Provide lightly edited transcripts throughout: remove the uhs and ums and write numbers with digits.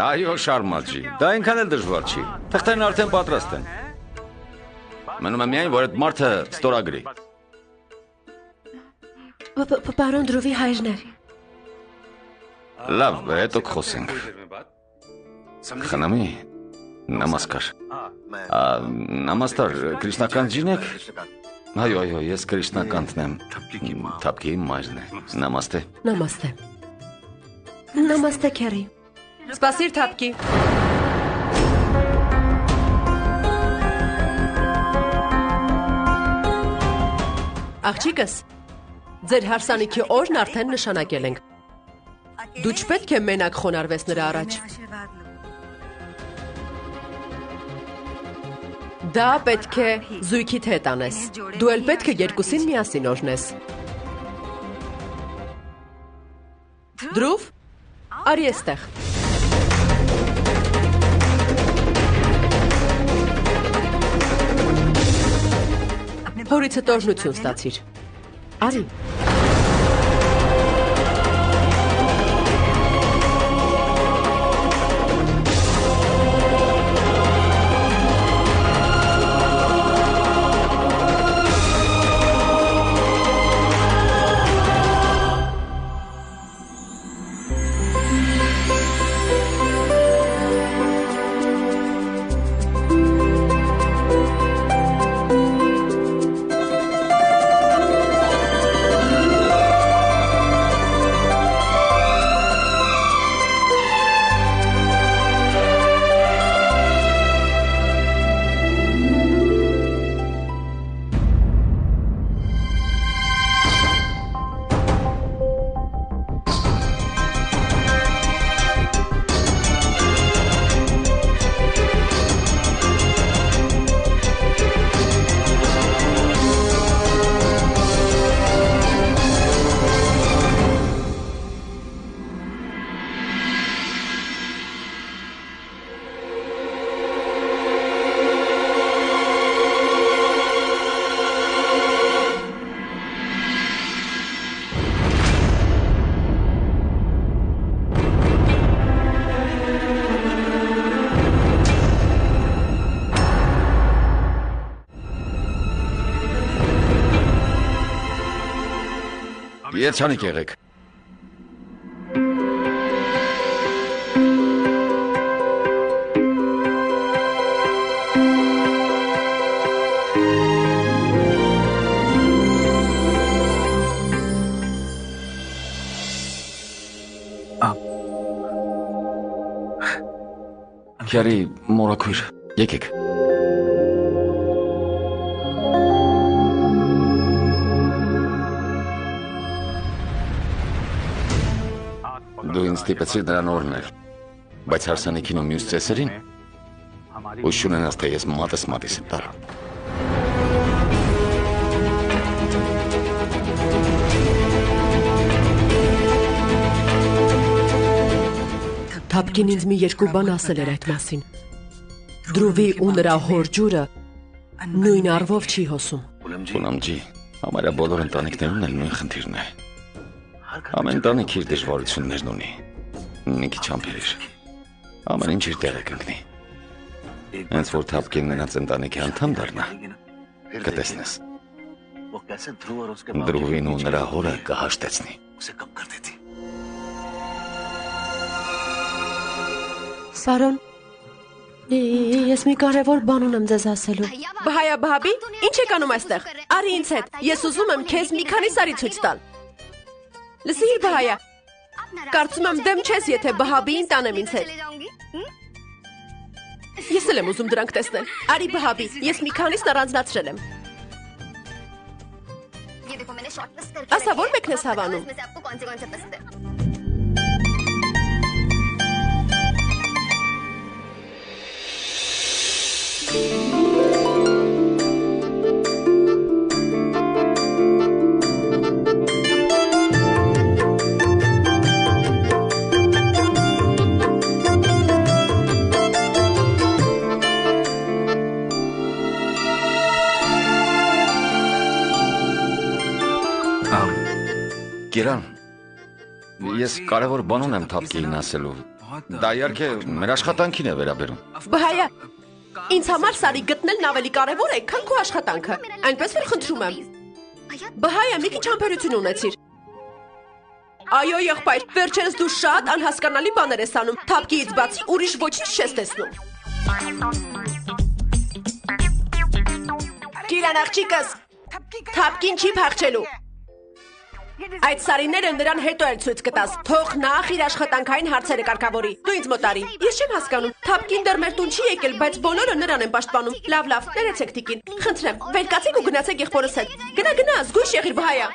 Այո, Շարմաջի, դա այնքան էլ դժվար չի։ Թղթերն արդեն պատրաստ են։ Մնում է միայն, որ այդ մարդը ստորագրի։ Պարոն Դրովի հայրն է։ Լավ, հետո կխոսենք։ Խնամի, նամասկար։ Նամաստար, Կրիշնական ջին եք։ Այո, ես Կրիշնականն եմ։ Թափքի մայրն է։ Նամաստե։ Նամաստե։ Նամաստե, քերի։ Սպասիր թափքի։ Աղջիկս, ձեր հարսանիքի օրն արդեն նշանակել ենք։ Դու չպետք է մենակ խոնարհվես նրա առաջ։ Դա պետք է զույգիդ հետ անես։ Դու էլ պետք է երկուսին միասին օրհնես։ Դրուվ, արի էստեղ։ Հորից հետ օրհնություն ստացիր։ Արի։ Երջանիկ եղեք։ Քյարի մորաքույր, եկեք։ Դու ինձ ստիպեցիր նրան օրհնել, բայց հարսանիքին ու մյուս ծեսերին ուշ չունենաս, թե ես մատս մատիս եմ տալու։ Թափքին ինձ մի երկու բան ասել էր այդ մասին։ Դրովի ու նրա հոր ջուրը նույն առվով չի հոսում։ Պունամջի, համարյա բոլոր ընտանիքներում էլ նույն խնդիրն է։ Ամեն ընտանիք իր դժվարություններն ունի։ Մի քիչ ամփիր։ Ամեն ինչ իր տեղը կընկնի։ Հենց որ թափքին նրանց ընտանիքի անդամ դառնա, կտեսնես։ Դրովին ու նրա հորը կհաշտեցնի։ Պարոն, ես մի կարևոր բան ունեմ ձեզ ասելու։ Բահայա բահաբի, ինչ եք անում այստեղ։ Արի ինձ հետ։ Ես ուզում եմ քեզ մի քանի սարի ցույց տալ։ Լսիր բահայա։ Կարծում եմ դեմ չես, եթե բահաբիին տանեմ ինձ հետ։ Ես էլ եմ ուզում դրանք տեսնել։ Արի բահաբի, ես մի քանիսն առանձնացրել եմ։ Ասա, որ մեկն ես հավանում։ Կիրան, Ես կարևոր բան ունեմ Թափկիին ասելու։ Դա իհարկե մեր աշխատանքին է վերաբերում։ Բհայա, ինձ համար Սարի գտնելն ավելի կարևոր է, քան քո աշխատանքը։ Այնպես որ խնդրում եմ։ Բհայա, մի քիչ համբերություն ունեցիր։ Այո, եղբայր, վերջերս դու շատ անհասկանալի բաներ ես անում։ Թափկիից բացի ուրիշ ոչինչ չես տեսնում։ Կիրան աղջիկս, Թափկին չի փախչելու։ Այդ Սարիները նրան հետո էլ ցույց կտաս։ Թող նախ իր աշխատանքային հարցերը կարգավորի։ Դու ինձ մոտ արի։ Ես չեմ հասկանում։ Թափկին դեռ մեր տուն չի եկել, բայց բոլորը նրան են պաշտպանում։ Լավ, ներեցեք տիկին։ Խնդրեմ, վեր կացեք ու գնացեք եղբորս հետ։ Գնա, զգույշ եղիր, Բհայա։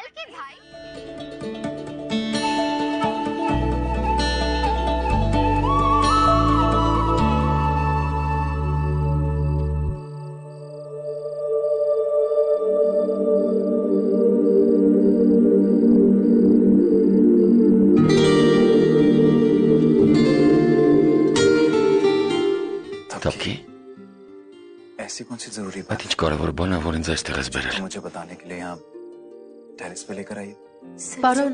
Թափկի։ Այդ ինչ կարևոր բան է, որ ինձ այստեղ ես բերել։ Պարոն,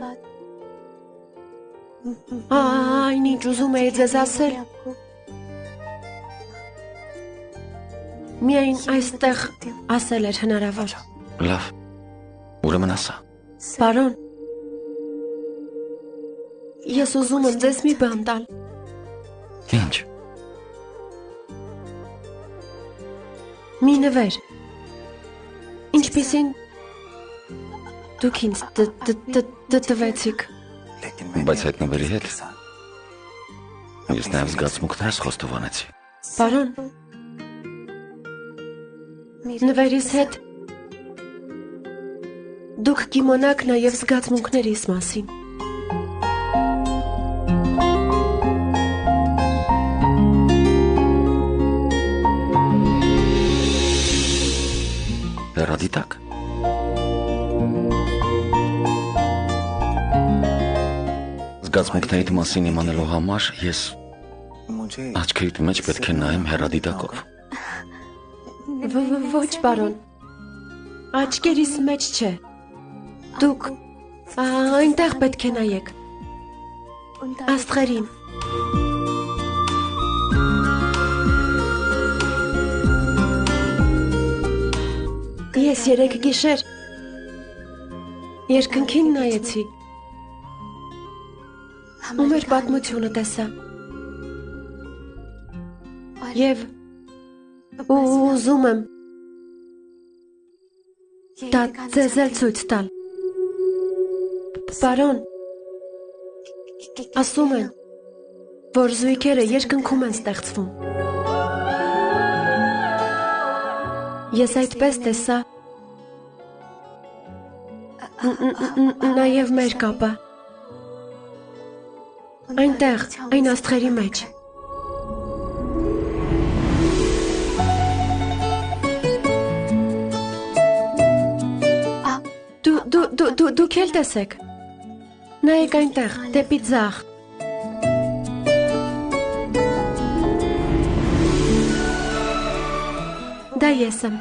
այն ինչ ուզում էի ձեզ ասել։ Միայն այստեղ ասել էր հնարավոր։ Լավ, ուրեմն ասա։ Պարոն, ես ուզում եմ ձեզ մի բան տալ։ Ինչ։ Մի նվեր, ինչպիսին դուք ինձ տվեցիք։ Բայց այդ նվերի հետ ես նաև զգացմունքներս խոստովանեցի։ Պարոն, նվերիս հետ դուք կիմանաք նաև զգացմունքներիս մասին։ Հեռադիտակ։ Զգացմունքներիդ մասին իմանալու համար ես աչքերիդ մեջ պետք է նայեմ հեռադիտակով։ Ոչ, պարոն, աչքերիս մեջ չէ։ Դուք այնտեղ պետք է նայեք։ Աստղերին։ Ես երեք գիշեր երկնքին նայեցի ու մեր պատմությունը տեսա և ուզում եմ դա ձեզ էլ ցույց տալ։ Պարոն, ասում են, որ զույգերը երկնքում են ստեղծվում։ Ես այդպես տեսա նաև մեր կապը, այնտեղ, այն աստղերի մեջ։ Դուք էլ տեսեք, նայեք այնտեղ, դեպի ձախ։ Դա ես եմ։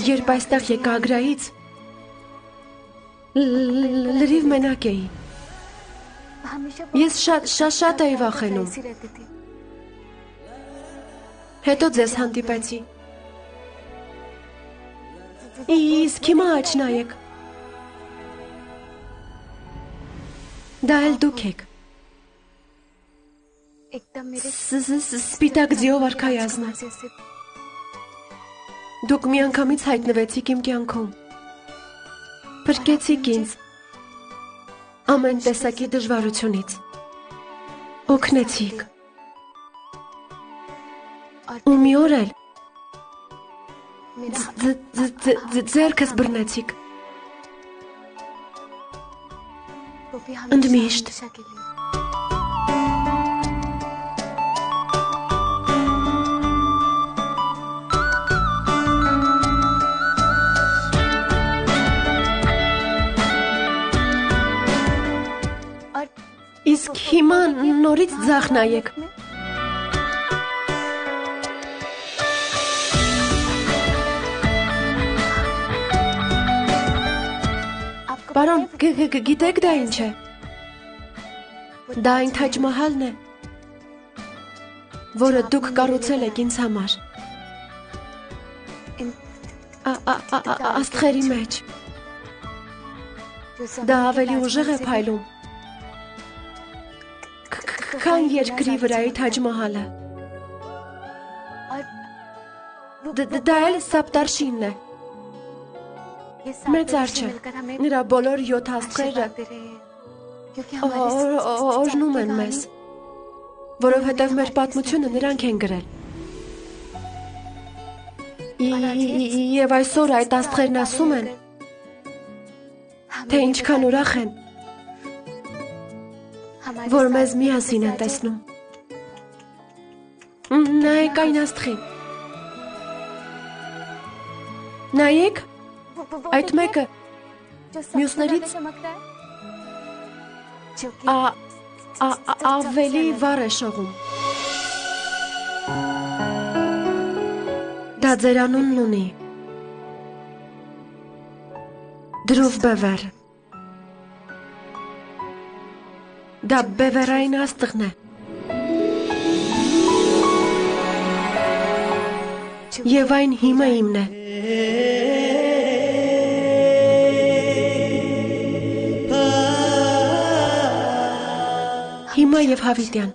Երբ այստեղ եկա Ագրայից, լրիվ մենակ էի։ Ես շատ էի վախենում։ Հետո ձեզ հանդիպեցի։ Իսկ հիմա աչ նայեք։ Դա էլ դուք եք։ Սպիտակ ձիով արքայազնը։ Դուք միանգամից հայտնվեցիք իմ կյանքում։ Փրկեցիք ինձ ամեն տեսակի դժվարությունից։ Օգնեցիք։ Ու մի օր էլ ձեռքս բռնեցիք։ Ընդմիշտ։ Իսկ հիմա նորից ձախ նայեք։ Պարոն, գիտեք դա ինչ է։ Դա այն Թաջ Մահալն է, որը դուք կառուցել եք ինձ համար։ Աստղերի մեջ։ Դա ավելի ուժեղ է փայլում, քան երկրի վրայի Թաջ Մահալը։ Դա էլ Սապտարշինն է։ Մեծ արչը, նրա բոլոր 7 աստղերը օրհնում են մեզ, որովհետև մեր պատմությունը նրանք են գրել։ Եվ այսօր այդ աստղերն ասում են, թե ինչքան ուրախ են, որ մեզ միասին են տեսնում։ Նայեք այն աստղին։ Նայեք, այդ մեկը մյուսներից ավելի վառ է շողում։ Դա ձեր անունն ունի։ Դրով Բևեր։ Դա Բևերային աստղն է։ Եվ այն հիմա իմն է։ Հիմա եւ հավիտյան։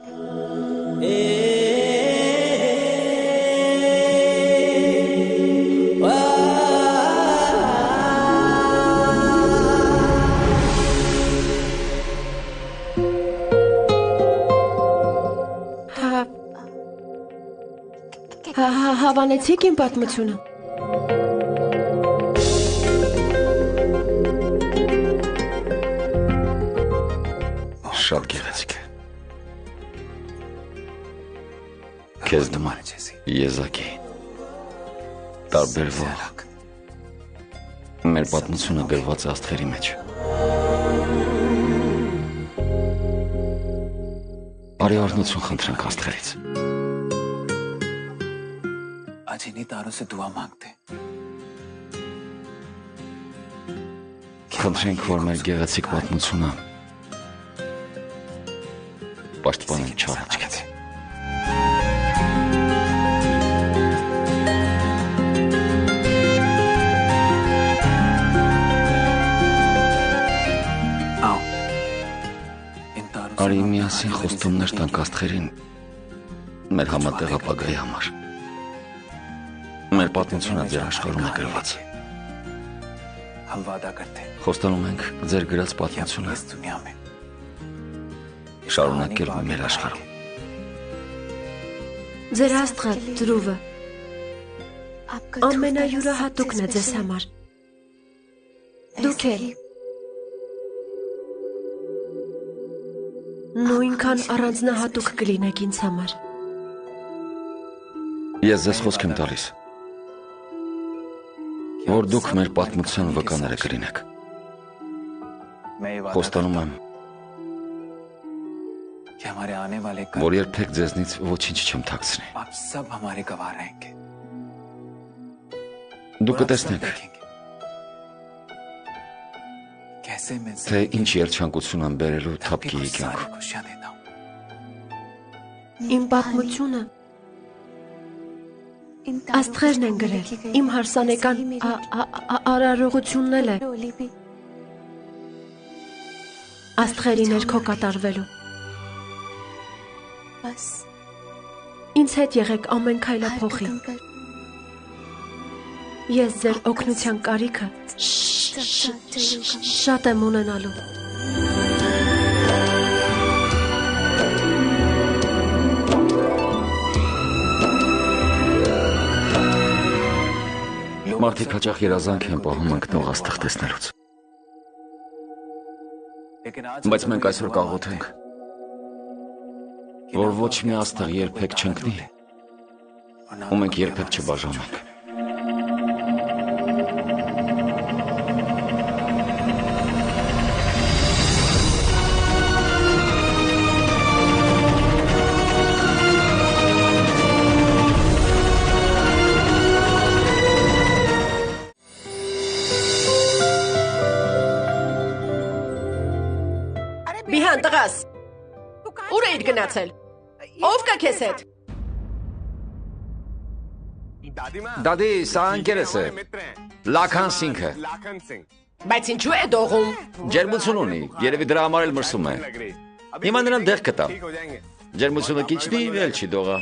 Հավանեցիք իմ պատմությունը։ Շատ գեղեցիկ է։ Քեզ նման եզակի տարբերվող մեր պատմությունը գրված է աստղերի մեջ։ Արի օրհնություն խնդրենք աստղերից։ इन्हीं तारों से दुआ मांगते Խնդրենք, որ մեր գեղեցիկ պատմությունը պաշտպանեն չար աչքից։ Արի միասին խոստումներ տանք աստղերին մեր համատեղ ապագայի համար։ Մեր պատմությունը ձեր աշխարհում է գրված։ Խոստանում ենք ձեր գրած պատմությունը շարունակել մեր աշխարհում։ Ձեր աստղը Դրուվը ամենայուրահատուկն է ձեզ համար։ Դուք էլ նույնքան առանձնահատուկ կլինեք ինձ համար։ Ես ձեզ խոսք եմ տալիս, որ դուք մեր պատմության վկաները կլինեք։ Խոստանում եմ, որ երբեք ձեզնից ոչինչ չեմ թաքցնի։ Դուք կտեսնեք, թե ինչ երջանկություն եմ բերելու Թափկիի կյանքում։ Իմ պատմությունը աստղերն են գրել, իմ հարսանեկան արարողությունն էլ է աստղերի ներքո կատարվելու։ Ինձ հետ եղեք ամեն քայլափոխի։ Ես ձեր օգնության կարիքը շատ եմ ունենալու։ Մարդիկ հաճախ երազանք են պահում ընկնող աստղ տեսնելուց։ Բայց մենք այսօր կաղոթենք, որ ոչ մի աստղ երբեք չընկնի, ու մենք երբեք չբաժանենք։ Բիհան տղաս։ Ուր էիր գնացել։ Ով կա քեզ հետ։ Դադի, սա ընկերս է։ Լաքան Սինգը։ Բայց ինչու է դողում։ Ջերմություն ունի, երևի դրա համար էլ մրսում է։ Հիմա նրան դեղ կտամ։ Ջերմությունը քիչնի, էլ չի դողա։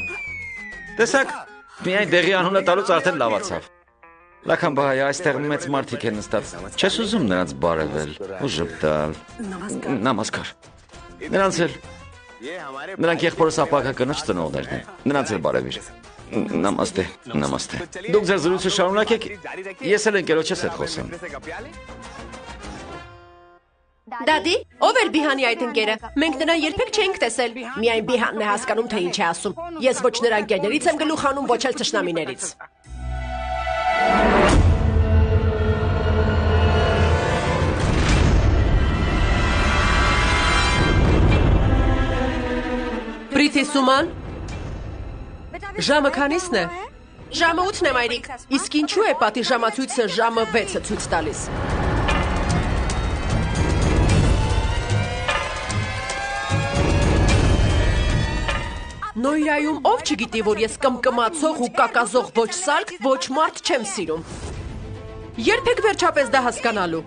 Տեսակ, միայն դեղի անունը տալուց արդեն լավացավ։ Լաքան բայ, այստեղ մեծ մարդիկ են նստած։ Չես ուզում նրանց բարևել ու ժպտալ։ Նամազ կար։ Նրանք եղբորս ապակա կնոջ ծնողներն են։ Նրանց էլ բարևիր։ Նամաստե, նամաստե։ Դուք ձեր զրույցը շարունակեք, ես էլ ընկերոջս հետ խոսեմ։ Դադի, ով էր Բիհանի այդ ընկերը։ Մենք նրան երբեք չենք տեսել։ Միայն Բիհանն է հասկանում, թե ինչ է ասում։ Ես ոչ նրա ընկերներից եմ գլուխ հանում, ոչ էլ թշնամիներից։ Պրիթի Սուման։ Ժամը քանիսն է։ Ժամը 8-ն է, մայրիկ։ Իսկ ինչու է պատիժամացույցը ժամը 6-ը ցույց տալիս։ Նոյրայում ով չգիտի, որ ես կմկմացող ու կակազող ոչ սարք, ոչ մարդ չեմ սիրում։ Երբ եք վերջապես դա հասկանալու։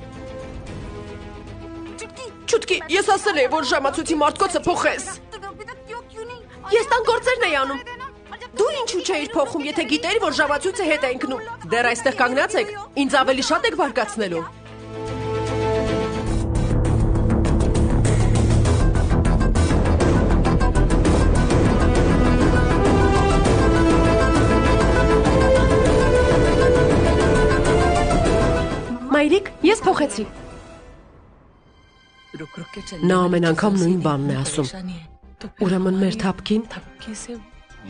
Չուտկի, ես ասել էի, որ ժամացույցի մարդկոցը փոխես։ Ես տան գործերն էի անում։ Դու ինչու չէիր փոխում, եթե գիտեիր, որ ժամացույցը հետ է ընկնում։ Դեռ այստեղ կանգնած եք, ինձ ավելի շատ եք բարկացնելու։ Մայրիկ, ես փոխեցի։ Նա ամեն անգամ նույն բանն է ասում։ Ուրեմն մեր թափքին։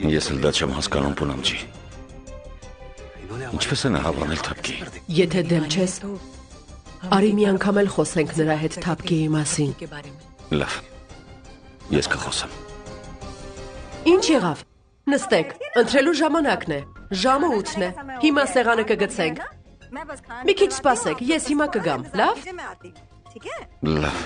Ես էլ դա չեմ հասկանում, Պունամ ջի։ Ինչպես է նա հավանել թափքի։ Եթե դեմ չես, արի մի անգամ էլ խոսենք նրա հետ թափքի մասին։ Լավ, ես կխոսեմ։ Ինչ եղավ։ Նստեք, ընտրելու ժամանակն է։ Ժամը 8-ն է։ Հիմա սեղանը կգցենք։ Մի քիչ սպասեք, ես հիմա կգամ, լավ։ Լավ։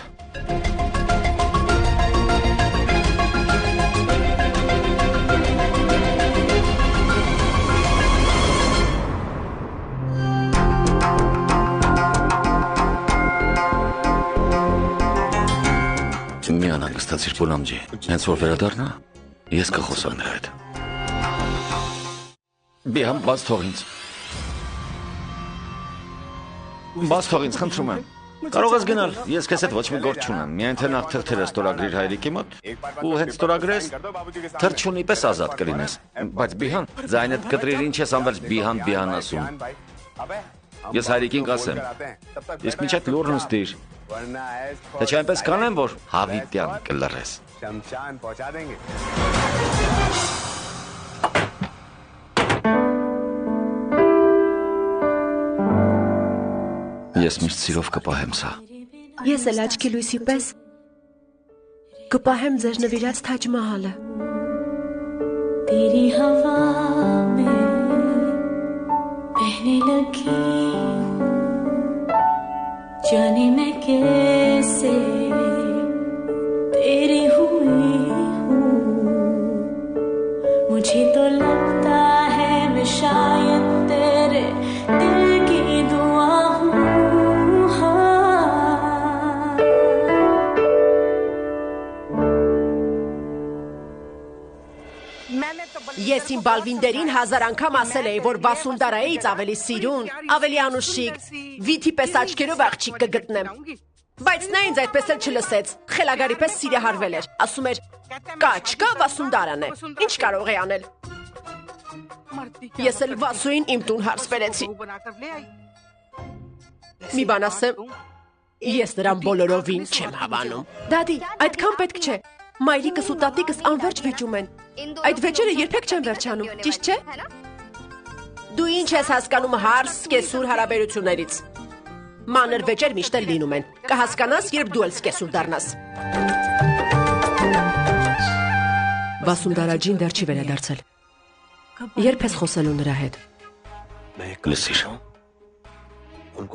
Մի անհանգստացիր, Պունամ ջի, հենց որ վերադառնա, ես կխոսեմ նրա հետ։ Բիհան, բաց թող ինձ։ Բաց թող ինձ, խնդրում եմ։ Կարող ես գնալ, ես քեզ հետ ոչ մի գործ չունեմ, միայն թե նախ թրթերը ստորագրիր հայրիկի մոտ, ու հենց ստորագրես, թրջունի պես ազատ կլինես։ Բայց Բիհան, ձայնդ կտրիր, ինչ ես անվերջ Բիհան ասում։ Ես հայրիկին կասեմ, իսկ միջև լուր նստիր, թե չէ այնպես կանեմ, որ հավիտյան կլռես։ Ես միշտ սիրով կպահեմ սա։ Ես էլ աչքի լույսի պես կպահեմ ձեր նվիրած Թաջ Մահալը։ तेरी हवा में बहने लगी जाने मैं कैसे तेरी हुई हूँ मुझे तो लगता है मैं शायद तेरे दिल की दुआ हूँ Ես իմ բալվինդերին 1000 անգամ ասել էի, որ Վասունդարայից ավելի սիրուն, ավելի անուշիկ, վիթի պես աչքերով աղջիկ կգտնեմ։ Բայց նա ինձ այդպես էլ չլսեց, խելագարի պես սիրահարվել էր, ասում էր, կա չկա Վասունդարան է, ինչ կարող է անել։ Ես էլ Վասուին իմ տուն հարց բերեցի։ Մի բան ասեմ, ես նրան բոլորովին չեմ հավանում։ Դադի, այդքան պետք չէ։ Մայրիկս ու տատիկս անverջ վիճում են։ Այդ վեճերը երբեք չեն վերջանում, ճիշտ չէ։ Դու ինչ ես հասկանում հարս սկեսուր հարաբերություններից։ Մանր վեճեր միշտ էլ լինում են։ Կհասկանաս, երբ դու էլ սկեսուր դառնաս։ Վասունդարաջին դեռ չի վերադարձել։ Երբ ես խոսելու նրա հետ։ Լսիր։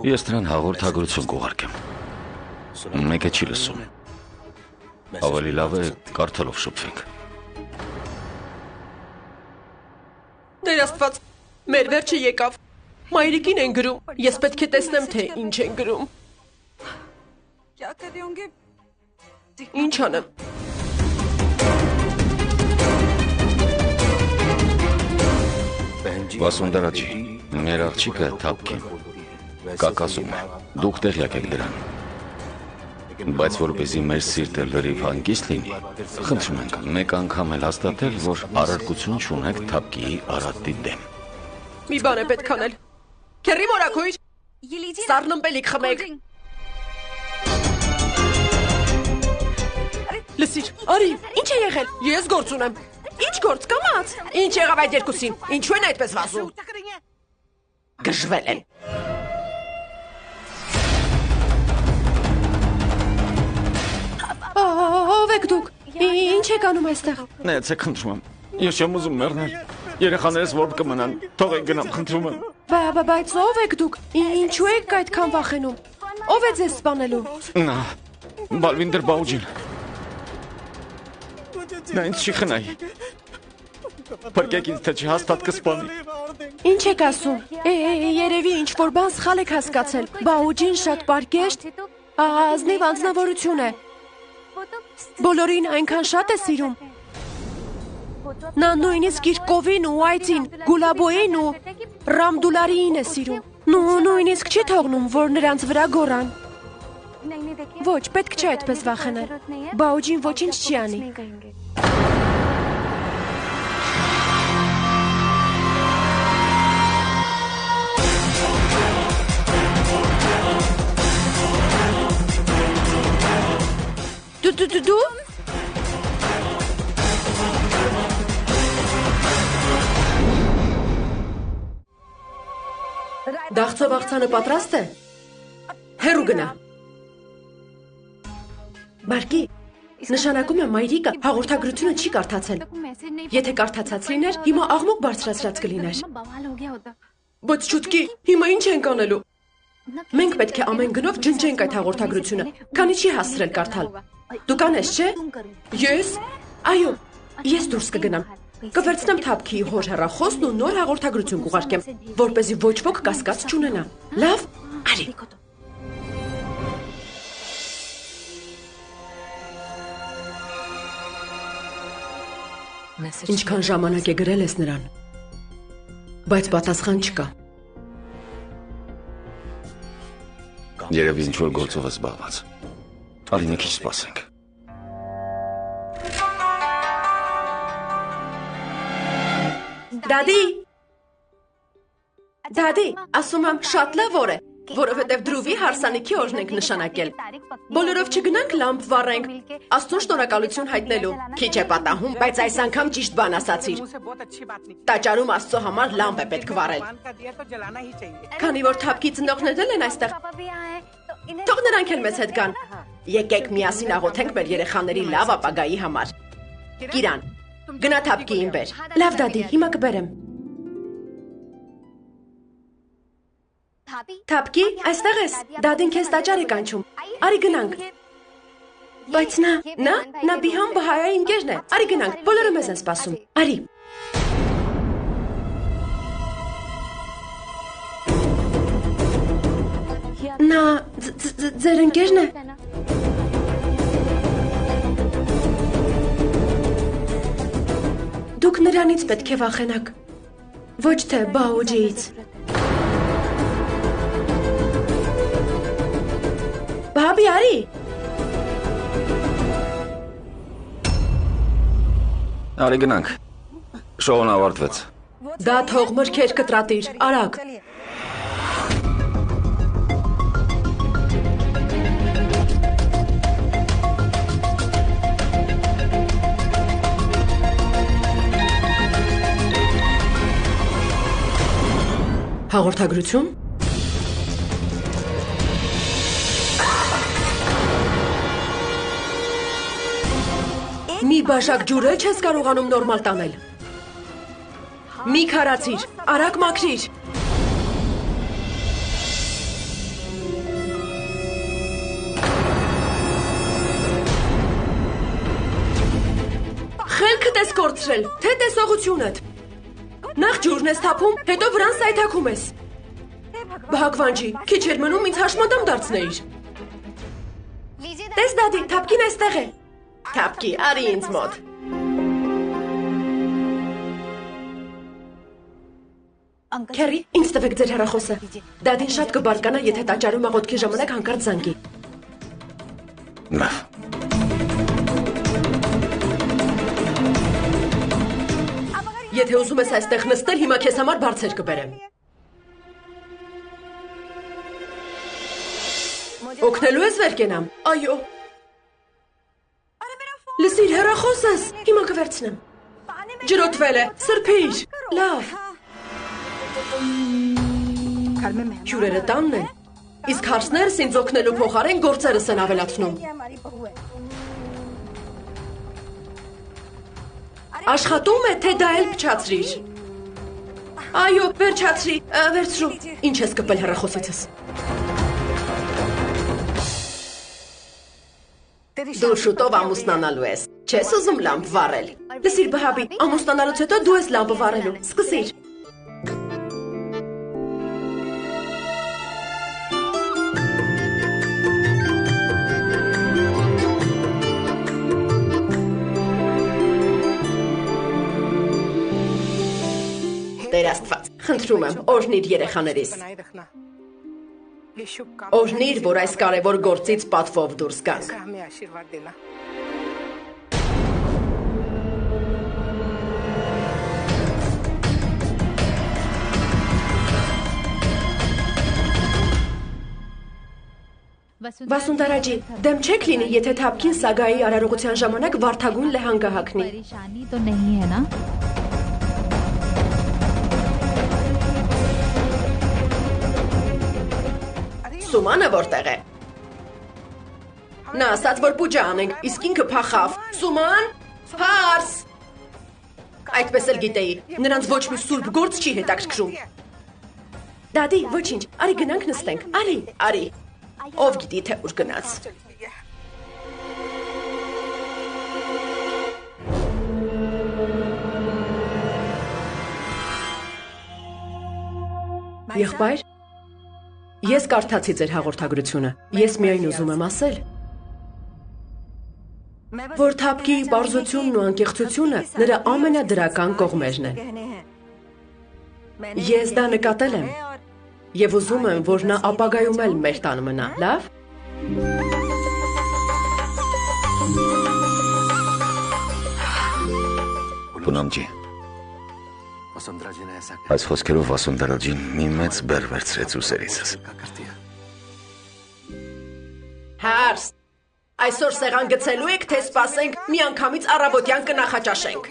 Ես նրան հաղորդագրություն կուղարկեմ։ Մեկը չի լսում։ Ավելի լավ է կարդալով շփվենք։ Տեր Աստված, մեր վերջը եկավ։ Մայրիկին են գրում։ Ես պետք է տեսնեմ, թե ինչ են գրում։ Ինչ անեմ։ Վասունդարաջի, մեր աղջիկը Թափկին կակասում է։ Դուք տեղյակ եք դրան։ Բայց որպեսզի մեր սիրտը լրիվ հանգիստ լինի, խնդրում ենք մեկ անգամ էլ հաստատել, որ առարկություն չունեք Թափկիի արատի դեմ։ Մի բան է պետք անել։ Քերի մորակույր։ Սառնմպելիք խմեք։ Լսիր, արի, ինչ է եղել։ Ես գործ ունեմ։ Ինչ գործ կամաց։ Ինչ եղավ այդ երկուսին։ Ինչու են այդպես վազում։ Գժվել են։ Ով եք դուք։ Ինչ եք անում այստեղ։ Նայեցեք, խնդրում եմ։ Ես չեմ ուզում մեռնել։ Երեխաներս որ կմնան, թողեք գնամ, խնդրում եմ։ Բայց ով եք դուք։ Ինչու եք այդքան վախենում։ Ով է ձեզ սպանելու։ Նա, Բալվինդեր Բաուջին։ Նա ինձ չի խնայի։ Փրկեք ինձ, թե չհաստատ կսպանի։ Ինչ եք ասում։ Երևի ինչ-որ բան սխալ եք հասկացել։ Բաուջին շատ պարկեշտ, ազնիվ անձնավորություն է։ Բոլորին այնքան շատ է սիրում։ Նա նույնիսկ իր կովին ու այծին, Գուլաբոյին ու Ռամդուլարիին է սիրում։ Նույնիսկ չի թողնում, որ նրանց վրա գոռան։ Ոչ, պետք չէ այդպես վախենալ։ Բաուջին ոչինչ չի անի։ Դու Դաղցով աղցանը պատրաստ է։ Հեռու գնա։ Բարկի, նշանակում է մայրիկը հաղորդագրությունը չի կարդացել։ Եթե կարդացած լիներ, հիմա աղմուկ բարձրացրած կլիներ։ Բայց չուտկի, հիմա ինչ ենք անելու։ Մենք պետք է ամեն գնով ջնջենք այդ հաղորդագրությունը, քանի չի հասցրել կարդալ։ Դու կանես, չէ։ Ես։ Այո, ես դուրս կգնամ։ Կվերցնեմ Թափկիի հոր հեռախոսն ու նոր հաղորդագրություն կուղարկեմ, որպեսզի ոչ ոք կասկած չունենա։ Լավ, արի։ Ինչքան ժամանակ է գրել ես նրան, բայց պատասխան չկա։ Երևի ինչ-որ գործով է զբաղված։ Արի մի քիչ սպասենք։ Դադի, ասում եմ շատ լավ օր է, որովհետև Դրուվի հարսանիքի օրն ենք նշանակել։ Բոլորով չգնանք լամպ վառենք, Աստծուն շնորհակալություն հայտնելու։ Քիչ է պատահում, բայց այս անգամ ճիշտ բան ասացիր։ Տաճարում Աստծո համար լամպ է պետք վառել։ Քանի որ Թափկի ծնողներն են այստեղ, թող նրանք էլ մեզ հետ գան։ Եկեք միասին աղոթենք մեր երեխաների լավ ապագայի համար։ Կիրան, գնա Թափկիին բեր։ Լավ դադի, հիմա կբերեմ։ Թափկի, այստեղ ես, դադին քեզ տաճար է կանչում, արի գնանք։ Բայց նա Բիհան Բահայայի ընկերն է, արի գնանք, բոլորը մեզ են սպասում, արի։ Նա ձեր ընկերն է։ Դուք նրանից պետք է վախենաք, ոչ թե Բաուջիից։ Բաբի, արի։ Արի գնանք։ Շոուն ավարտվեց։ Դա թող մրգեր կտրատիր, արագ։ Հաղորդագրություն։ Մի բաժակ ջուր էլ չես կարողանում նորմալ տանել։ Մի քարացիր, արագ մաքրիր։ Ո՞րդ ես կորցրել, թե տեսողությունդ։ Նախ ջուրն ես թափում, հետո վրան սայթաքում ես։ Բհագվան ջի, քիչ էր մնում ինձ հաշմանդամ դարձնեիր։ Տես դադի, թափկին այստեղ է։ Թափկի, արի ինձ մոտ։ Քերի, ինձ տվեք ձեր հեռախոսը։ Դադին շատ կբարկանա, եթե տաճարում աղոթքի ժամանակ հանկարծ զանգի։ Լավ։ Եթե ուզում ես այստեղ նստել, հիմա քեզ համար բարձր կբերեմ։ Օգնելու ես վեր կենամ։ Այո։ Լսիր, հեռախոսս, հիմա կվերցնեմ։ Ջրոտվել է, սրբիր։ Լավ։ Հյուրերը տանն են, իսկ հարցներս ինձ օգնելու փոխարեն գործերս են ավելացնում։ Աշխատում է, թե դա էլ փչացրիր։ Այո, վերջացրի, վերցրու։ Ինչ ես կպել հեռախոսիցս։ Դու շուտով ամուսնանալու ես, չես ուզում լամպ վառել։ Լսիր բհաբի, ամուսնանալուց հետո դու ես լամպը վառելու, սկսիր։ Տեր Աստված, խնդրում եմ, օրհնիր երեխաներիս։ Օրհնիր, որ այս կարևոր գործից պատվով դուրս գանք։ Վասունդարա ջի, դեմ չեք լինի, եթե թափքին Սագայի արարողության ժամանակ վարդագույն լեհան կհագնի։ Սումանը որտեղ է։ Նա ասաց, որ պուջա անենք, իսկ ինքը փախավ։ Սուման, հարս։ Այդպես էլ գիտեի, նրանց ոչ մի սուրբ գործ չի հետաքրքրում։ Դադի, ոչինչ, արի գնանք նստենք, արի։ Ով գիտի, թե ուր գնաց։ Եղբայր, ես կարդացի ձեր հաղորդագրությունը, ես միայն ուզում եմ ասել, որ թափկի պարզությունն ու անկեղծությունը նրա ամենադրական կողմերն են։ Ես դա նկատել եմ և ուզում եմ, որ նա ապագայում էլ մեր տան մնա, լավ։ Պունամ ջի, այս խոսքերով Վասունդարա ջին մի մեծ բեռ վերցրեց ուսերիցս։ Հարս, այսօր սեղան գցելու եք, թե սպասենք մի անգամից առավոտյան կնախաճաշենք։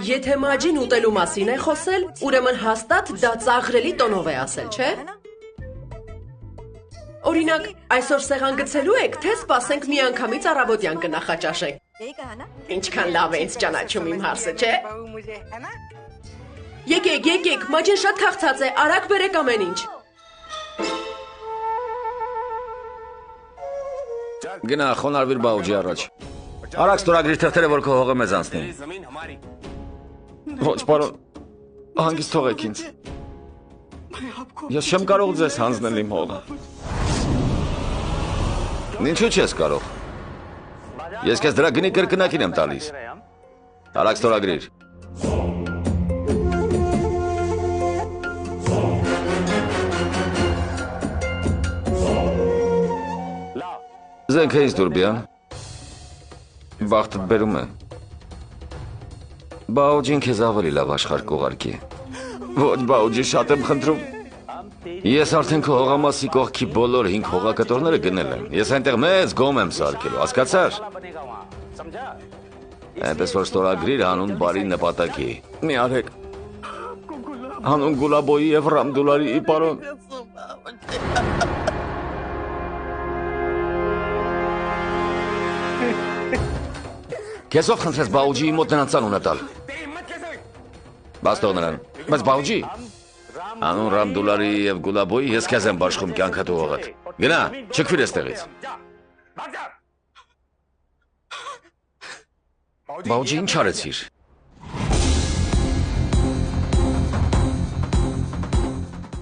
Եթե մաջին ուտելու մասին է խոսել, ուրեմն հաստատ դա ծաղրելի տոնով է ասել, չէ՞։ Օրինակ, այսօր սեղան գցելու եք, թե սպասենք մի անգամից առավոտյան կնախաճաշենք։ Ինչքան լավ է ինձ ճանաչում իմ հարսը, չէ։ Եկեք, մաջին շատ քաղցած է, արագ բերեք ամեն ինչ։ Գնա, խոնարհվիր բաուջի առաջ։ Արագ ստորագրիր թղթերը, որ քո հողը մեզ անցնի։ Ոչ, պարոն, հանգիստ թողեք ինձ։ Ես չեմ կարող ձեզ հանձնել իմ հողը։ Ինչու չես կարող։ Ես քեզ դրա գնի կրկնակին եմ տալիս։ Արագ ստորագրիր։ Զենքը ինձ Դուրբյան։ Բախտդ բերում է։ Բաուջին քեզ ավելի լավ աշխարհ կուղարկի։ Ոչ, բաուջի, շատ եմ խնդրում։ Ես արդեն քո հողամասի կողքի բոլոր 5 հողակտորները գնել եմ։ Ես այնտեղ մեծ գոմ եմ սարքելու, հասկացար։ Այնպես որ ստորագրիր հանուն բարի նպատակի։ Մի արեք։ Հանուն Գուլաբոյի եւ Ռամդուլարի, պարոն։ Քեզ ով խնդրեց բաուջի մոտ նրանց անունը տալ։ Բաց թող նրան, բայց բաուջի։ Անուն Ռամդուլարի և Գուլաբոյի ես քեզ եմ բաշխում կյանքդ ու հողդ։ Գնա, չքվիր էստեղից։ Բաուջի, ինչ արեցիր։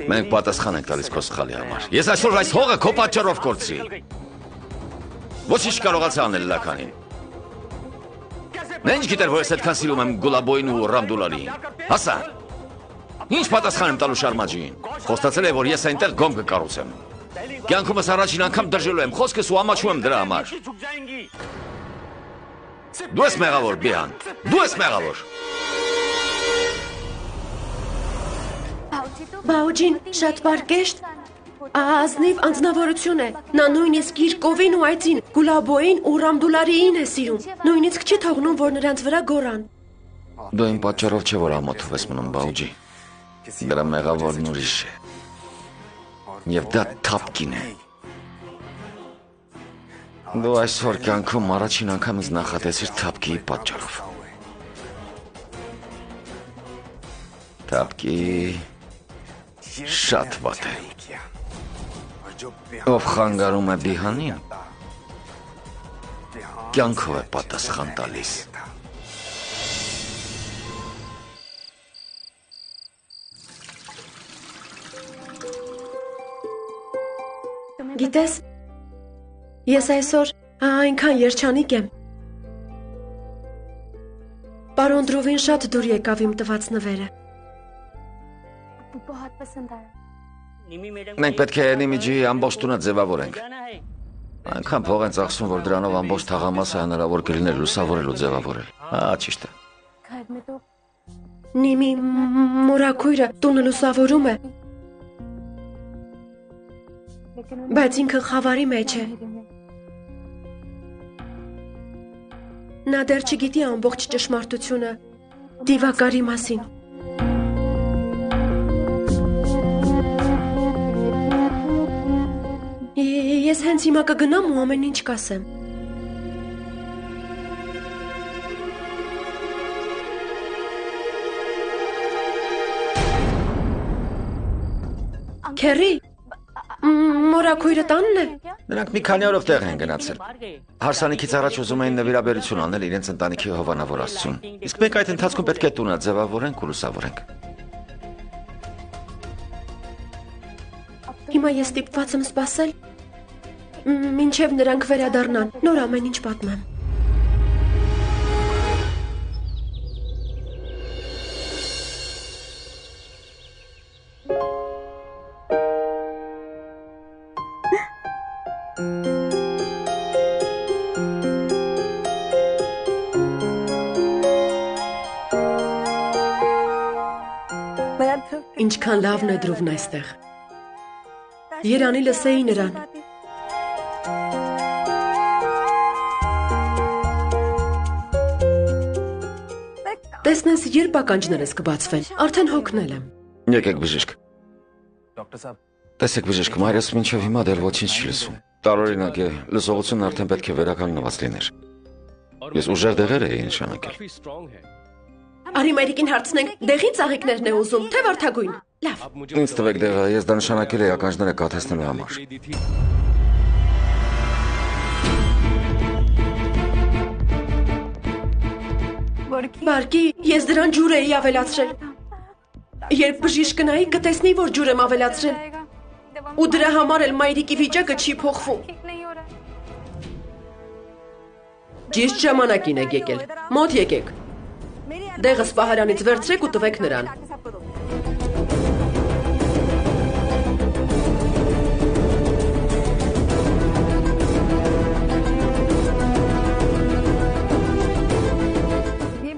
Մենք պատասխան ենք տալիս քո սխալի համար։ Ես այսօր այս հողը քո պատճառով կորցրի։ Ոչինչ կարողացա անել լականին։ Նա ինչ գիտեր, որ ես այդքան սիրում եմ Գուլաբոյին ու Ռամդուլարին։ Հասա։ Ինչ պատասխան եմ տալու Շարմաջիին։ Խոստացել է, որ ես այնտեղ գոմ կկառուցեմ։ Կյանքումս առաջին անգամ դժելու եմ խոսքս ու ամաչում եմ դրա համար։ Դու ես մեղավոր, Բիհան։ Դու ես մեղավոր։ Բաուջին շատ պարկեշտ, ազնիվ անձնավորություն է, նա նույնիսկ իր կովին ու այծին, Գուլաբոյին ու Ռամդուլարիին է սիրում, նույնիսկ չի թողնում, որ նրանց վրա գորան։ Դու այն պատճառով չէ, որ ամոթով ես մնում, Բաուջի, դրա մեղավորն ուրիշ է, և դա թափկին է։ Դու այսօր կյանքում առաջին անգամ ինձ նախատեսիր թափկիի պատճառով։ Թափկի շատ վատ է։ Ով խանգարում է Բիհանին, կյանքով է պատասխան տալիս։ Գիտես, ես այսօր այնքան երջանիկ եմ։ Պարոն Դրովին շատ դուր եկավ իմ տված նվերը։ Մենք պետք է Նիմիջի ամբողջ տունը ձևավորենք։ Այնքան փող են ծախսում, որ դրանով ամբողջ թաղամասը հնարավոր կլիներ լուսավորել ու ձևավորել։ Ճիշտ է։ Նիմի մորաքույրը տունը լուսավորում է, բայց ինքը խավարի մեջ է։ Նա դեռ չգիտի ամբողջ ճշմարտությունը դիվակարի մասին։ Ես հենց հիմա կգնամ ու ամեն ինչ կասեմ։ Քերի, մորաքույրը տանն է։ Նրանք մի քանի օրով տեղ են գնացել։ Հարսանիքից առաջ ուզում էին նվիրաբերություն անել իրենց ընտանիքի հովանավոր Աստծուն։ Իսկ մենք այդ ընթացքում պետք է տունը ձևավորենք ու լուսավորենք։ Հիմա ես ստիպված եմ սպասել, մինչև նրանք վերադառնան, նոր ամեն ինչ պատմեմ։ Ինչքան լավն է Դրովն այստեղ։ Երանի լսեի նրան։ Տեսնես, երբ ականջներս կբացվեն, արդեն հոգնել եմ։ Եկեք բժիշկ։ Տեսեք բժիշկ, մայրս մինչև հիմա դեռ ոչինչ չի լսում։ Տարօրինակ է, լսողությունն արդեն պետք է վերականգնված լիներ։ Ես ուժեղ դեղեր էի նշանակել։ Արի մայրիկին հարցնենք, դեղին ծաղիկներն է ուզում, թե վարդագույն։ Լավ։ Ինձ տվեք դեղը, ես դա նշանակել էի ականջները կաթեցնելու համար։ Բարգի, ես դրան ջուր էի ավելացրել։ Երբ բժիշկնայի կտեսնի, որ ջուր եմ ավելացրել։ Ու դրա համար էլ մայրիկի վիճակը չի փոխվում։ Ճիշտ ժամանակին եք եկել։ Մոտ եկեք։ Դեղը սպահարանից վերցրեք ու տվեք նրան։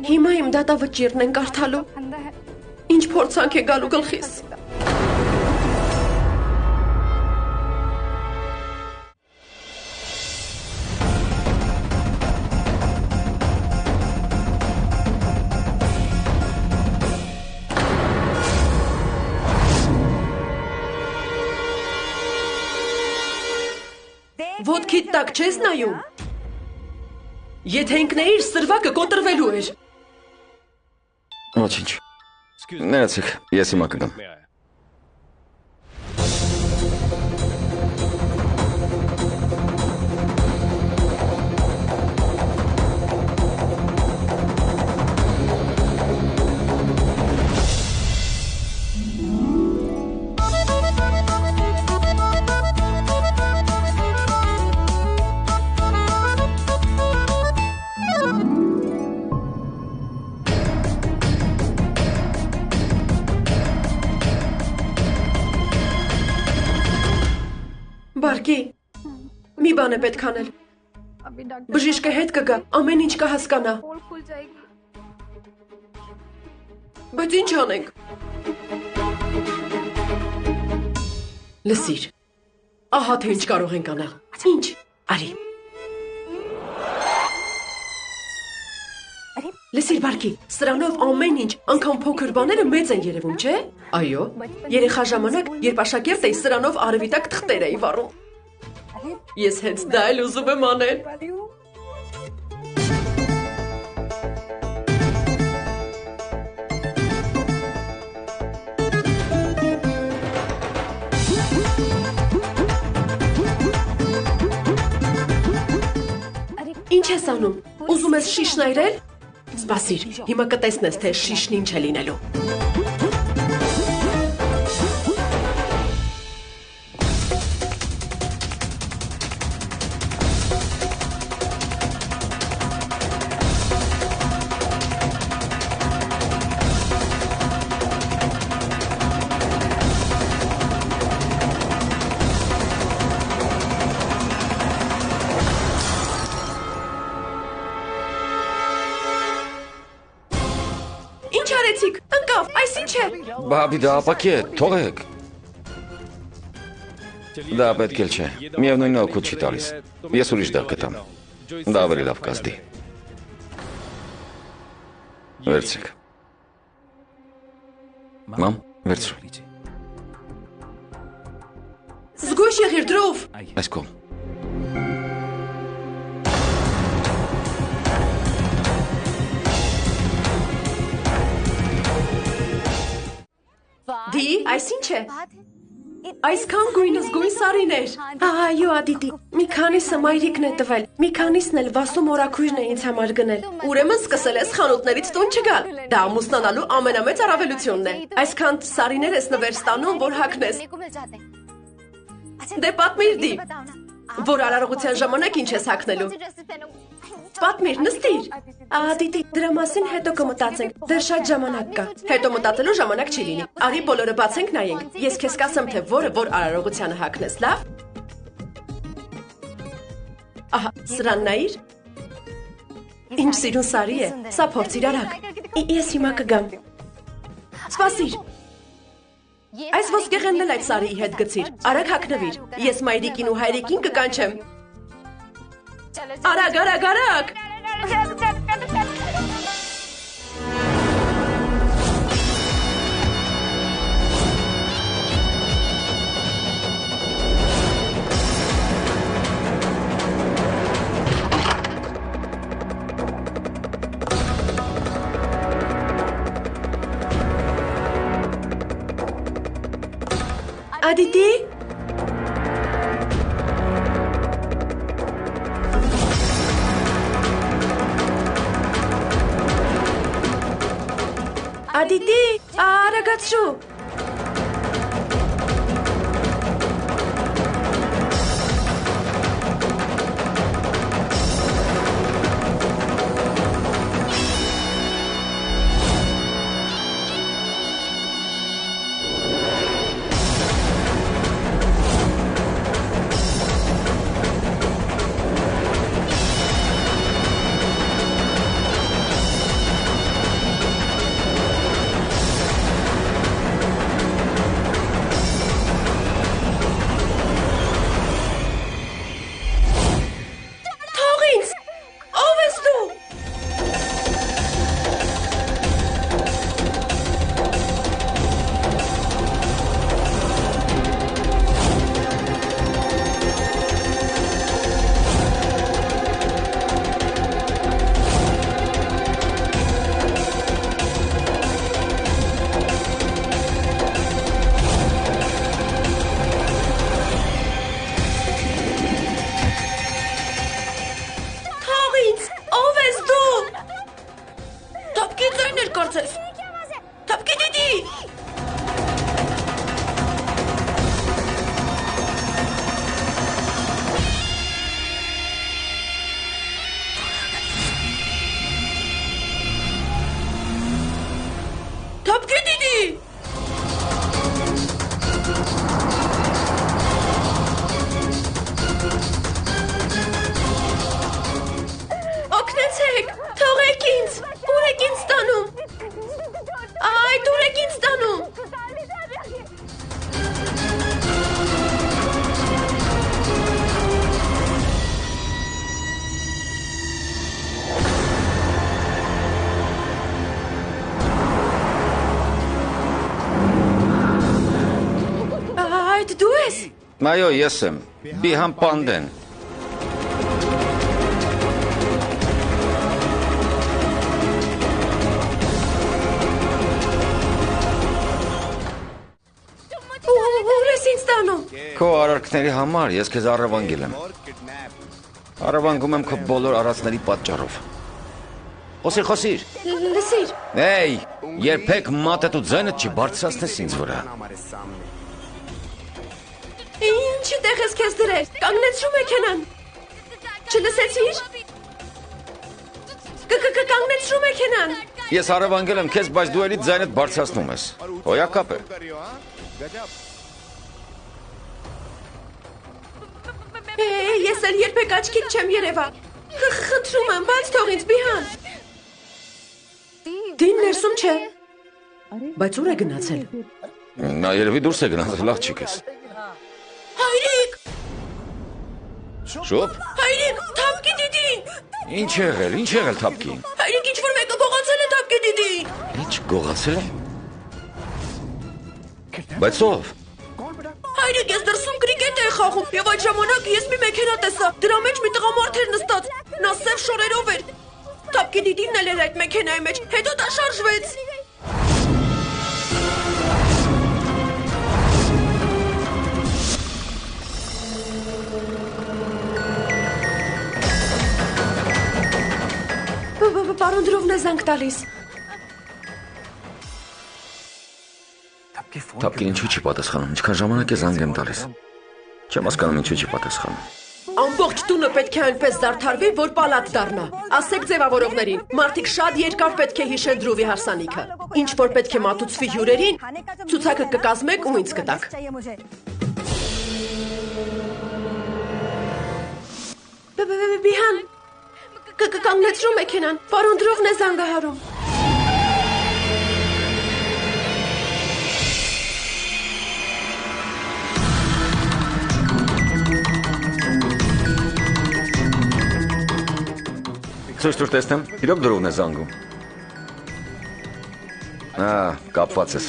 Հիմա իմ դատավճիռն են կարդալու։ Ինչ փորձանք է գալու գլխիս։ Ոտքիդ տակ չես նայում։ Եթե ընկնեիր, սրվակը կոտրվելու էր։ Ոչինչ։ Ներեցեք, ես հիմա կգամ։ Բարկի, մի բան է պետք անել։ Բժիշկը հետ կգա, ամեն ինչ կհասկանա։ Բայց ինչ անենք։ Լսիր, ահա թե ինչ կարող ենք անել։ Ինչ, արի։ Լսիր Բարկի, սրանով ամեն ինչ, անգամ փոքր բաները մեծ են երևում, չէ՞։ Այո, երեխա ժամանակ, երբ աշակերտ էի, սրանով արևի տակ թղթեր էի վառում։ Ես հենց դա էլ ուզում եմ անել։ Ինչ ես անում։ Ուզում ես շիշն այրել։ Սպասիր, հիմա կտեսնես, թե շիշն ինչ է լինելու։ Բաբի դա ապակի է, թողեք։ Դա պետք էլ չէ, միևնույնն է օգուտ չի տալիս, ես ուրիշ դեղ կտամ, դա ավելի լավ կազդի։ Վերցրեք։ Մամ, վերցրու։ Զգույշ եղիր դրով։ Այս կողմ։ Դի, այս ինչ է։ Այսքան գույնս գույն սարիներ։ Այո, Ադիտի, մի քանիսը մայրիկն է տվել, մի քանիսն էլ Վասու մորաքույրն է ինձ համար գնել։ Ուրեմն սկսել ես խանութներից տուն չգալ։ Դա ամուսնանալու ամենամեծ առավելությունն է։ Այսքան սարիներ ես նվեր ստանում, որ հագնես։ Դե պատմիր դի, որ արարողության ժամանակ ինչ ես հագնելու։ Պատմիր, նստիր։ Ադիտի, դրա մասին հետո կմտածենք, դեռ շատ ժամանակ կա։ Հետո մտածելու ժամանակ չի լինի։ Արի բոլորը բացենք նայենք։ Ես քեզ կասեմ, թե որը որ արարողությանը հագնես, լավ։ Ահա, սրան նայիր։ Ինչ սիրուն սարի է, սա փորձիր արագ։ Ես հիմա կգամ։ Սպասիր։ Այս ոսկեղենն էլ այդ սարիի հետ գցիր։ Արագ հագնվիր։ Ես մայրիկին ու հայրիկին կկանչեմ։ Արագ, արագ, արագ։ Ադիտի։ Ադիտի, արագացրու։ Այդ դու ես։ Այո, ես եմ։ Բիհան Պանդեն։ Ուր ես ինձ տանում։ Քո արարքների համար ես քեզ առևանգել եմ։ Առևանգում եմ քո բոլոր արածների պատճառով։ Խոսիր։ Լսիր։ Էй, երբեք մատդ ու ձայնդ չի բարձրացնես ինձ վրա։ Ինչի տեղ ես քեզ դրել։ Կանգնեցրու մեքենան։ Չլսեցիր։ Կանգնեցրու մեքենան։ Ես առևանգել եմ քեզ, բայց դու էլի ձայնդ բարձրացնում ես։ Հոյակապ է։ Ես էլ երբեք աչքիդ չեմ երևա։ Խնդրում եմ, բաց թող ինձ Բիհան։ Դին ներսում չէ։ Բայց ուր է գնացել։ Նա երևի դուրս է գնացել, լավ չի քեզ։ Հայրիկ։ Շոպ։ Հայրիկ, թափկի դիդին։ Ինչ եղել թափկին։ Հայրիկ, ինչ որ մեկը գողացել է թափկի դիդին։ Ինչ գողացել է։ Բայց ով։ Հայրիկ, ես դրսում կրիկետ էի խաղում եւ այդ ժամանակ ես մի մեքենա տեսա։ Դրա մեջ մի տղամարդ էր նստած։ Նա սև շորերով էր։ Թափկի դիդինն էլ էր այդ մեքենայի մեջ։ Հետո դա շարժվեց։ Պարոն Դրովն է զանգ տալիս։ Թափկին ինչու չի պատասխանում, ինչքան ժամանակ է զանգ եմ տալիս։ Չեմ հասկանում ինչու չի պատասխանում։ Ամբողջ տունը պետք է այնպես զարդարվի, որ պալատ դառնա։ Ասեք ձևավորողներին, մարդիկ շատ երկար պետք է հիշեն Դրովի հարսանիքը։ Ինչ որ պետք է մատուցվի հյուրերին, ցուցակը կկազմեք ու ինձ կտաք։ Բիհան, կանգնեցրու մեքենան, պարոն Դրովն է զանգահարում։ Ցույց տուր տեսնեմ, իրոք Դրովն է զանգում։ Կապված ես։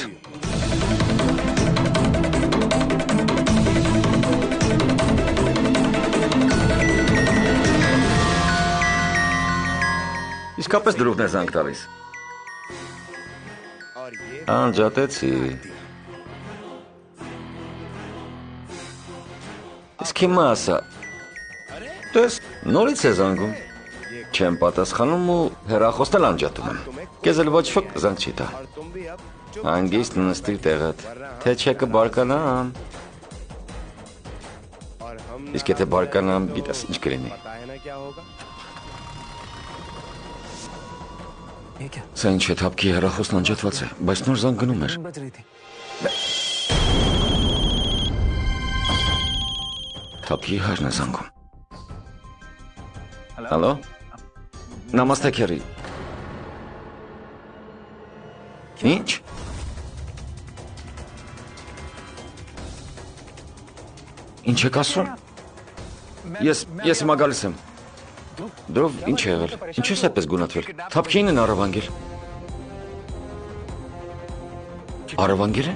Իսկապես Դրովն է զանգ տալիս։ Անջատեցի։ Իսկ հիմա ասա։ Տես, նորից է զանգում։ Չեմ պատասխանում ու հեռախոսն էլ անջատում եմ։ Քեզ էլ ոչ ոք զանգ չի տա։ Հանգիստ նստիր տեղդ, թե չէ կբարկանամ։ Իսկ եթե բարկանամ, գիտես ինչ կլինի։ Սա ինչ է, թափքի հեռախոսն անջատված է, բայց նոր զանգ գնում էր։ Թափքի հարն է զանգում։ Հալո։ Նամաստե քերի։ Ինչ։ Ինչ եք ասում։ Ես հիմա գալիս եմ։ Դրով ինչ է եղել։ Ինչու ես այդպես գունատվել։ Թափքին են առևանգել։ Առևանգել է։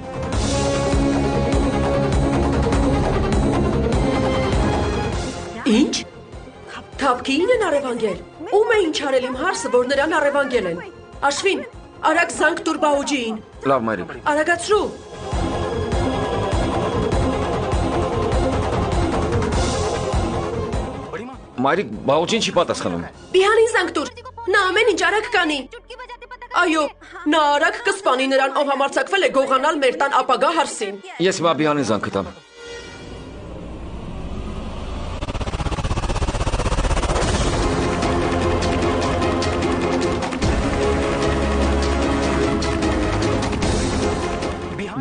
Ինչ։ Թափքին են առևանգել։ Ում է ինչ արել իմ հարսը, որ նրան առևանգել են։ Աշվին, արագ զանգ տուր բաուջիին։ Լավ, մայրիկ։ Արագացրու։ Մայրիկ, բաուջին չի պատասխանում։ Բիհանին զանգ տուր։ Նա ամեն ինչ արագ կանի։ Այո, նա արագ կսպանի նրան, ով համարձակվել է գողանալ մեր տան ապագա հարսին։ Ես հիմա Բիհանին զանգ կտամ։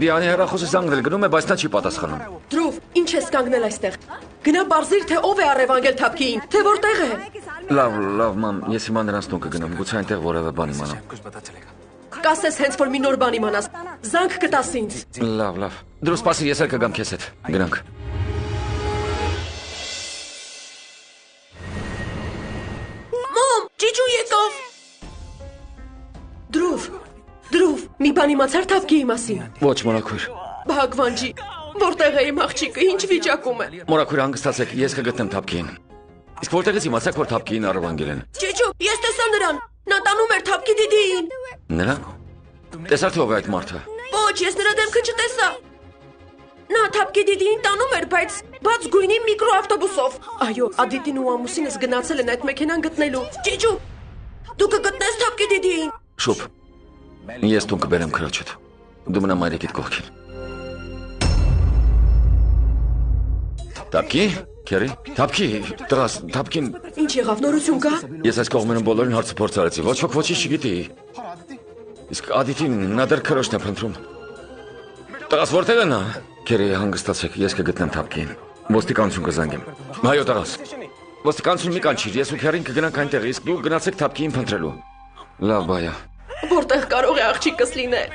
Բիհանի հեռախոսը զանգն էլ գնում է, բայց նա չի պատասխանում։ Դրով, ինչ ես կանգնել այստեղ։ Գնա բարձիր, թե ով է առևանգել թափքին, թե որտեղ է։ Լավ, մամ, ես հիմա նրանց տուն կգնամ, գուցե այնտեղ որևէ բան իմանամ։ Կասես հենց որ մի նոր բան իմանաս։ Զանգ կտաս ինձ։ Լավ։ Դրո սպասի, ես էլ կգամ քեզ հետ։ Գնանք։ Մամ, ճիճու եկավ։ Դրով, մի բան իմացար թափքի մասին։ Ոչ, մորաքույր։ Բհագվանջի, որտեղ է իմ աղջիկը, ինչ վիճակում է։ Մորաքույր հանգստացեք, ես կգտնեմ Թափկին։ Իսկ որտեղից իմացաք, որ Թափկին առևանգել են։ Ջիջու, ես տեսա նրան։ Նա տանում էր Թափկի դիդիին։ Նրան։ Տեսար թե ով է այդ մարդը։ Ոչ, ես նրա դեմքը չտեսա։ Նա Թափկի դիդիին տանում էր, բայց բաց գույնի միկրոավտոբուսով։ Այո, Ադիտին ու ամուսինս գնացել են այդ մեքենան գտնելու։ Ջիջու, դու կգտնես Թափկի դիդիին։ Շուտ։ Ես տուն կբերեմ քրոջդ։ Դու մնա մայրիկիդ կողքին։ Թափկի, Քերի, Թափկի, տղաս, Թափկին։ Ինչ եղավ, նորություն կա։ Ես այս կողմերում բոլորին հարցը փորձարեցի, ոչ ոք ոչինչ չգիտի։ Իսկ Ադիտին նա դեռ քրոջն է փնտրում։ Տղաս որտեղ է նա։ Քերի, հանգստացեք, ես կգտնեմ Թափկին։ Ոստիկանություն կզանգեմ։ Այո, տղաս։ Ոստիկանություն մի կանչիր, ես ու Քերին կգնանք այնտեղ, իսկ դու գնացեք Թափկին փնտրելու։ Լավ, բայա։ Որտեղ կարող է աղջիկս լինել։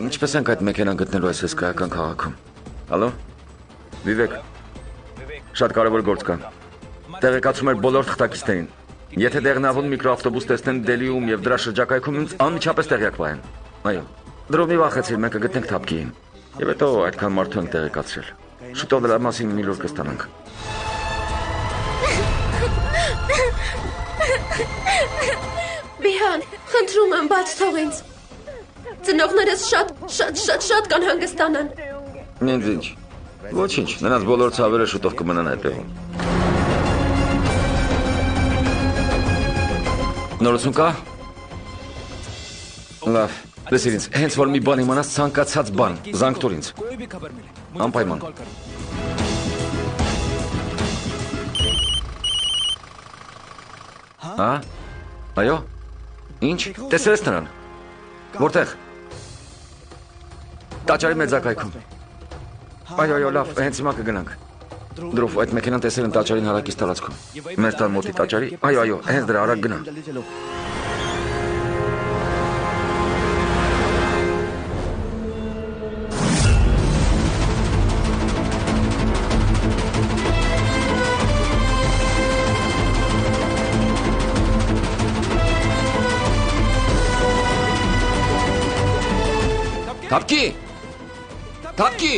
Ինչպես ենք այդ մեքենան գտնելու այս հսկայական քաղաքում։ Ալո։ Վիվեկ։ Շատ կարևոր գործ կա։ Տեղեկացում եմ բոլոր թղթակիցներին։ Եթե դեղնավուն միկրոավտոբուս տեսնեն Դելիում եւ դրա շրջակայքում, ինձ անմիջապես տեղյակ պահեն։ Այո։ Դրով մի վախեցիր, մենք կգտնենք Թափկիին։ Եվ հետո այդքան մարդու ենք տեղեկացրել։ Շուտով դրա մասին մի լուր կստանանք։ Բիհան, խնդրում եմ, բաց թող ինձ։ Ծնողներս շատ կանհանգստանան։ Ինձ ինչ։ Ոչինչ, նրանց բոլոր ցավերը շուտով կմնան այդտեղում։ Նորություն կա։ Լավ, լսիր ինձ, հենց որ մի բան իմանաս, ցանկացած բան, զանգ տուր ինձ։ Անպայման։ Հա? Այո։ Ինչ։ Տեսել ես նրան։ Որտեղ։ Տաճարի մեծակայքում։ Այո, լավ, հենց հիմա կգնանք։ Դրով այդ մեքենան տեսել են տաճարին հարակից տարածքում։ Մեր տան մոտի տաճարի։ Այո, հենց դրա արագ գնա։ Թափկի։ Թափկի։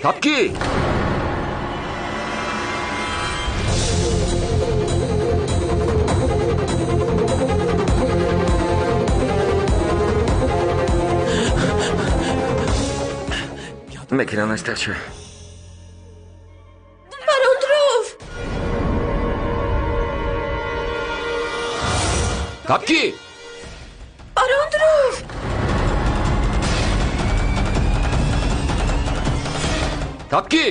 Թափկի։ Մեքենան այստեղ չէ։ Պարոն Դրով։ Թափկի։ Պարոն Դրով։ Թափկի։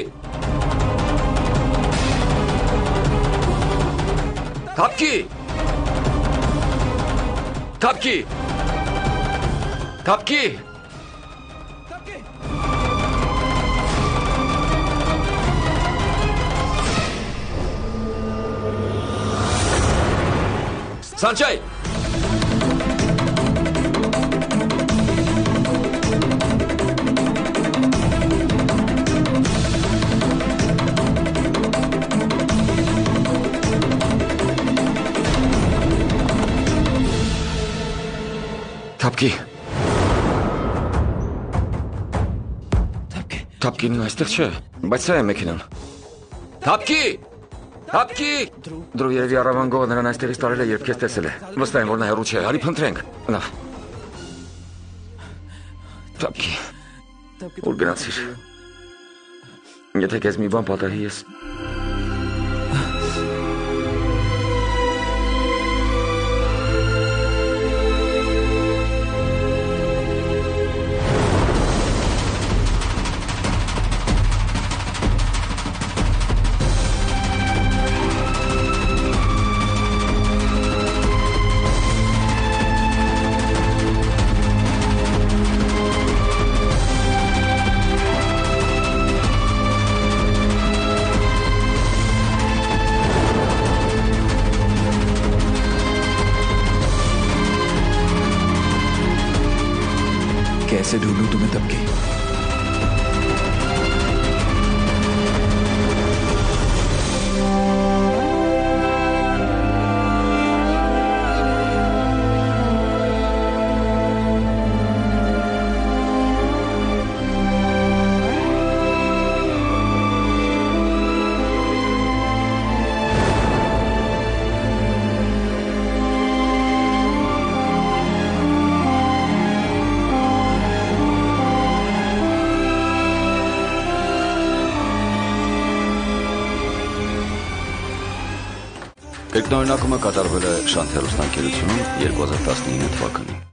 Թափկի։ Թափկի։ Թափկի։ Սանջայ։ Թափկի։ Թափկին այստեղ չէ, բայց սա է մեքենան։ Թափկի։ Թափկի։ Դրով երևի առավանգողը նրան այստեղից տարել է, երբ քեզ տեսել է։ Վստահ եմ, որ նա հեռու չէ, արի փնտրենք։ Լավ։ Թափկի։ Ուր գնացիր։ Եթե քեզ մի բան պատահի, ես कैसे ढूंढूं तुम्हें तबकी? Կրկնօրինակումը կատարվել է Շանթ հեռուստաընկերությունում 2019 թվականին։